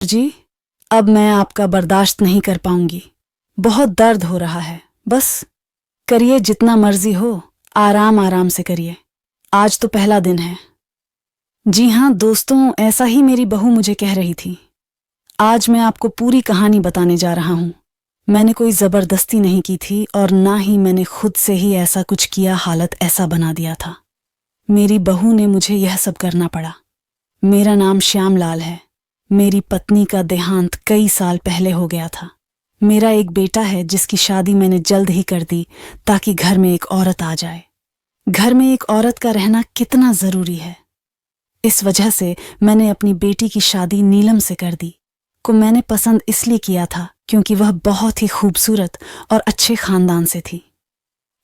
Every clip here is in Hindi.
जी, अब मैं आपका बर्दाश्त नहीं कर पाऊंगी। बहुत दर्द हो रहा है। बस करिए, जितना मर्जी हो, आराम आराम से करिए। आज तो पहला दिन है। जी हाँ दोस्तों, ऐसा ही मेरी बहू मुझे कह रही थी। आज मैं आपको पूरी कहानी बताने जा रहा हूँ। मैंने कोई जबरदस्ती नहीं की थी और ना ही मैंने खुद से ही ऐसा कुछ किया, हालत ऐसा बना दिया था। मेरी बहू ने मुझे यह सब करना पड़ा। मेरा नाम श्यामलाल है। मेरी पत्नी का देहांत कई साल पहले हो गया था। मेरा एक बेटा है जिसकी शादी मैंने जल्द ही कर दी ताकि घर में एक औरत आ जाए। घर में एक औरत का रहना कितना जरूरी है, इस वजह से मैंने अपनी बेटी की शादी नीलम से कर दी। को मैंने पसंद इसलिए किया था क्योंकि वह बहुत ही खूबसूरत और अच्छे खानदान से थी।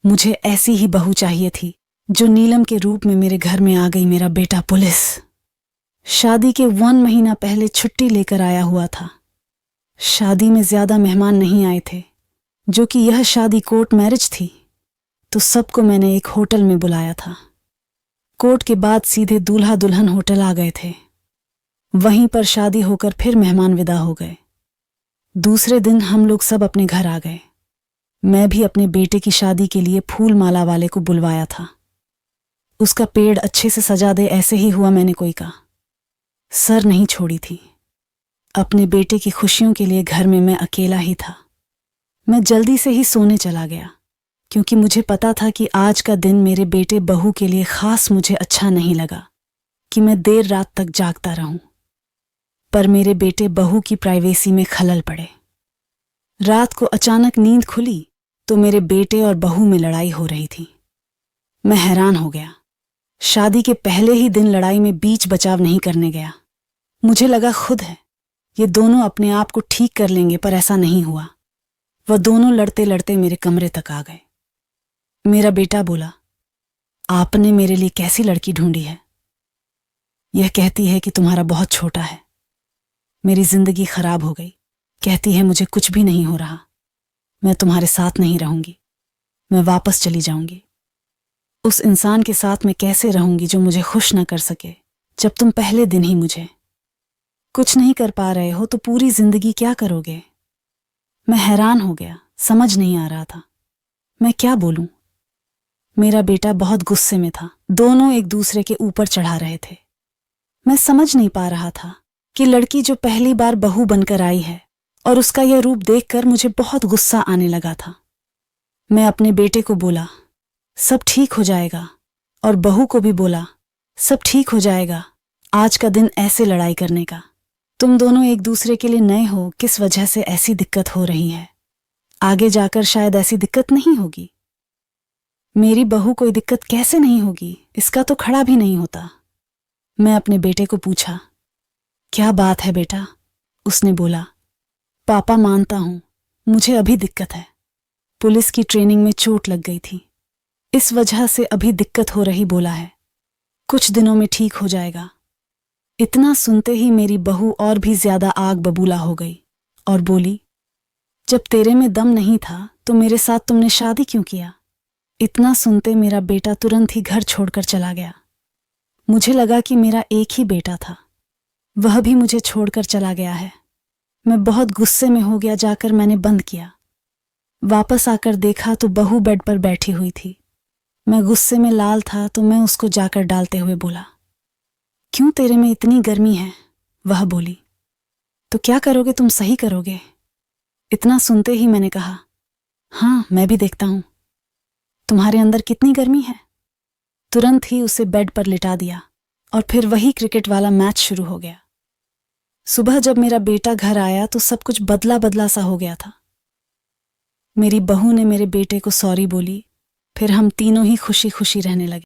मुझे ऐसी ही बहू चाहिए थी जो नीलम के रूप में मेरे घर में आ गई। मेरा बेटा पुलिस शादी के 1 महीना पहले छुट्टी लेकर आया हुआ था। शादी में ज्यादा मेहमान नहीं आए थे, जो कि यह शादी कोर्ट मैरिज थी, तो सबको मैंने एक होटल में बुलाया था। कोर्ट के बाद सीधे दूल्हा दुल्हन होटल आ गए थे। वहीं पर शादी होकर फिर मेहमान विदा हो गए। दूसरे दिन हम लोग सब अपने घर आ गए। मैं भी अपने बेटे की शादी के लिए फूल माला वाले को बुलवाया था। उसका पेड़ अच्छे से सजा दे, ऐसे ही हुआ। मैंने कोई का सर नहीं छोड़ी थी। अपने बेटे की खुशियों के लिए घर में मैं अकेला ही था। मैं जल्दी से ही सोने चला गया क्योंकि मुझे पता था कि आज का दिन मेरे बेटे बहू के लिए खास मुझे अच्छा नहीं लगा कि मैं देर रात तक जागता रहूं। पर मेरे बेटे बहू की प्राइवेसी में खलल पड़े। रात को अचानक नींद खुली तो मेरे बेटे और बहू में लड़ाई हो रही थी। मैं हैरान हो गया। शादी के पहले ही दिन लड़ाई में बीच बचाव नहीं करने गया। मुझे लगा खुद है, ये दोनों अपने आप को ठीक कर लेंगे, पर ऐसा नहीं हुआ। वह दोनों लड़ते लड़ते मेरे कमरे तक आ गए। मेरा बेटा बोला, आपने मेरे लिए कैसी लड़की ढूंढी है? यह कहती है कि तुम्हारा बहुत छोटा है। मेरी जिंदगी खराब हो गई। कहती है मुझे कुछ भी नहीं हो रहा, मैं तुम्हारे साथ नहीं रहूंगी, मैं वापस चली जाऊंगी। उस इंसान के साथ मैं कैसे रहूंगी जो मुझे खुश न कर सके, जब तुम पहले दिन ही मुझे कुछ नहीं कर पा रहे हो तो पूरी जिंदगी क्या करोगे? मैं हैरान हो गया, समझ नहीं आ रहा था मैं क्या बोलूं। मेरा बेटा बहुत गुस्से में था। दोनों एक दूसरे के ऊपर चढ़ा रहे थे। मैं समझ नहीं पा रहा था कि लड़की जो पहली बार बहू बनकर आई है, और उसका यह रूप देखकर मुझे बहुत गुस्सा आने लगा था। मैं अपने बेटे को बोला, सब ठीक हो जाएगा, और बहू को भी बोला, सब ठीक हो जाएगा। आज का दिन ऐसे लड़ाई करने का। तुम दोनों एक दूसरे के लिए नए हो, किस वजह से ऐसी दिक्कत हो रही है। आगे जाकर शायद ऐसी दिक्कत नहीं होगी। मेरी बहू कोई दिक्कत कैसे नहीं होगी, इसका तो खड़ा भी नहीं होता। मैं अपने बेटे को पूछा, क्या बात है बेटा? उसने बोला, पापा मानता हूं, मुझे अभी दिक्कत है। पुलिस की ट्रेनिंग में चोट लग गई थी, इस वजह से अभी दिक्कत हो रही। बोला है कुछ दिनों में ठीक हो जाएगा। इतना सुनते ही मेरी बहू और भी ज्यादा आग बबूला हो गई और बोली, जब तेरे में दम नहीं था तो मेरे साथ तुमने शादी क्यों किया? इतना सुनते मेरा बेटा तुरंत ही घर छोड़कर चला गया। मुझे लगा कि मेरा एक ही बेटा था, वह भी मुझे छोड़कर चला गया है। मैं बहुत गुस्से में हो गया। जाकर मैंने बंद किया। वापस आकर देखा तो बहू बेड पर बैठी हुई थी। मैं गुस्से में लाल था तो मैं उसको जाकर डालते हुए बोला, क्यों तेरे में इतनी गर्मी है? वह बोली, तो क्या करोगे, तुम सही करोगे। इतना सुनते ही मैंने कहा, हाँ मैं भी देखता हूं तुम्हारे अंदर कितनी गर्मी है। तुरंत ही उसे बेड पर लिटा दिया और फिर वही क्रिकेट वाला मैच शुरू हो गया। सुबह जब मेरा बेटा घर आया तो सब कुछ बदला बदला सा हो गया था। मेरी बहू ने मेरे बेटे को सॉरी बोली, फिर हम तीनों ही खुशी खुशी रहने लगे।